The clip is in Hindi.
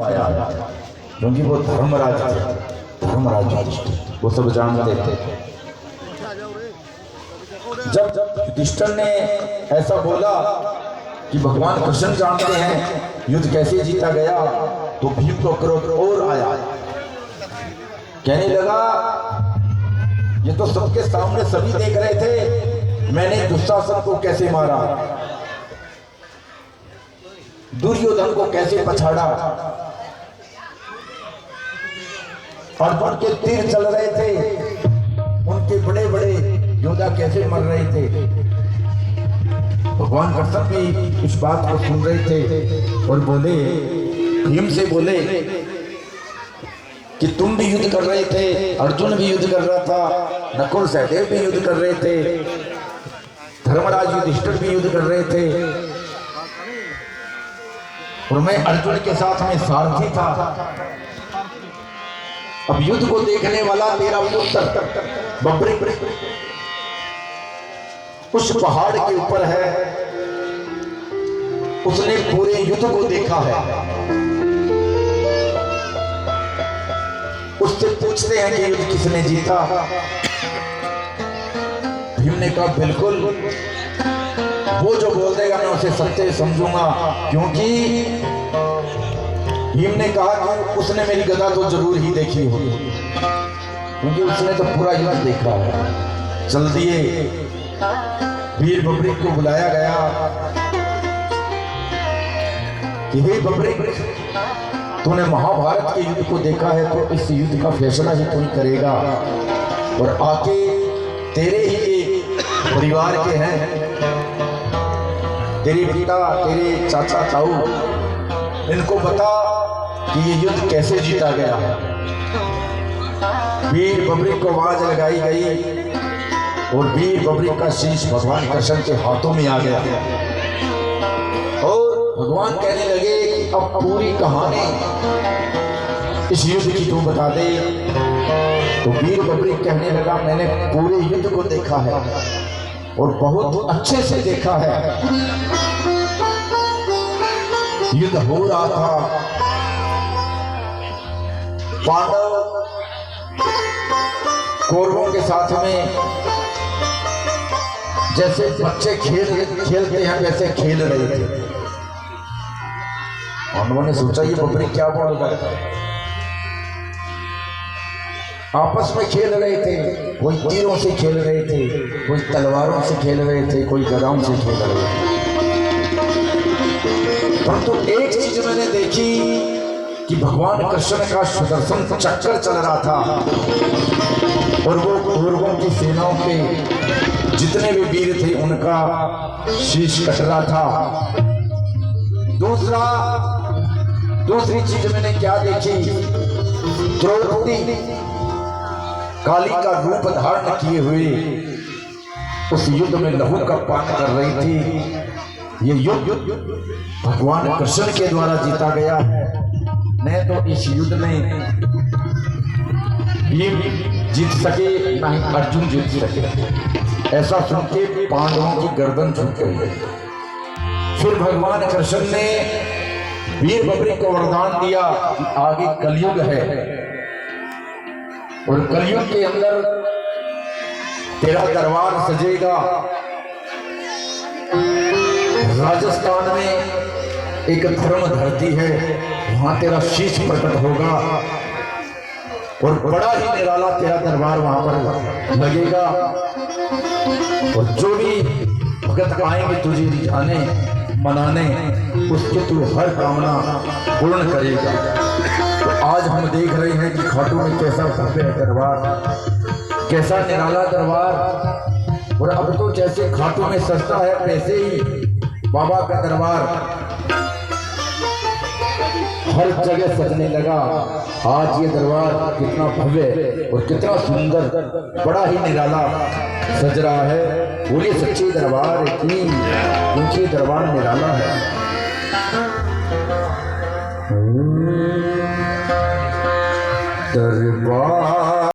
आया, क्योंकि वो धर्मराज थे, धर्मराज युधिष्ठिर, वो सब जानते थे। जब युधिष्ठिर ने ऐसा बोला कि भगवान कृष्ण जानते हैं युद्ध कैसे जीता गया, तो भीम को क्रोध और आया। कहने लगा, ये तो सबके सामने सभी देख रहे थे मैंने दुशासन को कैसे मारा, दुर्योधन को कैसे पछाड़ा, अर्जुन के तीर चल रहे थे, उनके बड़े बड़े योद्धा कैसे मर रहे थे। भगवान कृष्ण भी इस बात को सुन रहे थे और बोले, भीम से बोले कि तुम भी युद्ध कर रहे थे, अर्जुन भी युद्ध कर रहा था, नकुल सहदेव भी युद्ध कर रहे थे, धर्मराज युधिष्ठिर भी युद्ध कर रहे थे, और मैं अर्जुन के साथ में सारथी था। अब युद्ध को देखने वाला तेरा पुत्र बब्री उस पहाड़ के ऊपर है, उसने पूरे युद्ध को देखा है। उससे पूछते हैं कि युद्ध किसने जीता। भीम ने कहा, बिल्कुल, वो जो बोल देगा मैं उसे सत्य समझूंगा, क्योंकि भीम ने कहा कि उसने मेरी गदा तो जरूर ही देखी होगी, क्योंकि उसने तो पूरा युद्ध देखा है। चल दिए, वीर बब्री को बुलाया गया कि हे बब्री, तूने महाभारत के युद्ध को देखा है तो इस युद्ध का फैसला ही तू करेगा, और आके तेरे ही परिवार के हैं, तेरे पिता, तेरे चाचा ताऊ, इनको बता कि ये युद्ध कैसे जीता गया है। वीर बब्री को आवाज लगाई गई और वीर बब्री का शीश भगवान कृष्ण के हाथों में आ गया, और भगवान कहने लगे कि अब पूरी कहानी इस युद्ध की तू बता दे। तो वीर बब्री कहने लगा, मैंने पूरे युद्ध को देखा है और बहुत अच्छे से देखा है। युद्ध हो रहा था, पांडव कौरवों के साथ में जैसे बच्चे खेलते हैं वैसे खेल रहे थे। पांडवों ने सोचा ये बब्री क्या बोल रहा है, आपस में खेल रहे थे, कोई तीरों से खेल रहे थे, कोई तलवारों से खेल रहे थे, कोई गदाओं से खेल रहे थे। परंतु एक चीज मैंने देखी कि भगवान कृष्ण का सुदर्शन चक्र चल रहा था, और वो कौरवों की सेनाओं के जितने भी वीर थे उनका शीश कट रहा था। दूसरी चीज मैंने क्या देखी, द्रौपदी काली का रूप धारण किए हुए उस युद्ध में लहू का पान कर रही थी। ये युद्ध भगवान कृष्ण के द्वारा जीता गया है, नहीं तो इस युद्ध में भीम जीत सके ना ही अर्जुन जीत सके। ऐसा सुन के पांडवों की गर्दन झुक गई। फिर भगवान कृष्ण ने वीर बब्री को वरदान दिया कि आगे कलयुग है, और कलयुग के अंदर तेरा दरबार सजेगा। राजस्थान में एक धर्म धरती है, वहां तेरा शीश प्रकट होगा, और बड़ा ही निराला तेरा दरबार वहां पर लगेगा, और जो भी भगत आएंगे तुझे रिझाने मनाने, उसके तू हर कामना पूर्ण करेगा। तो आज हम देख रहे हैं कि खाटू में कैसा भव्य है दरबार, कैसा निराला दरबार, और अब तो जैसे खाटू में सस्ता है वैसे ही बाबा का दरबार हर जगह सजने लगा। आज ये दरबार कितना भव्य और कितना सुंदर, बड़ा ही निराला सज रहा है। बोलिए सच्चे दरबार की, क्योंकि दरबार निराला है। दरबार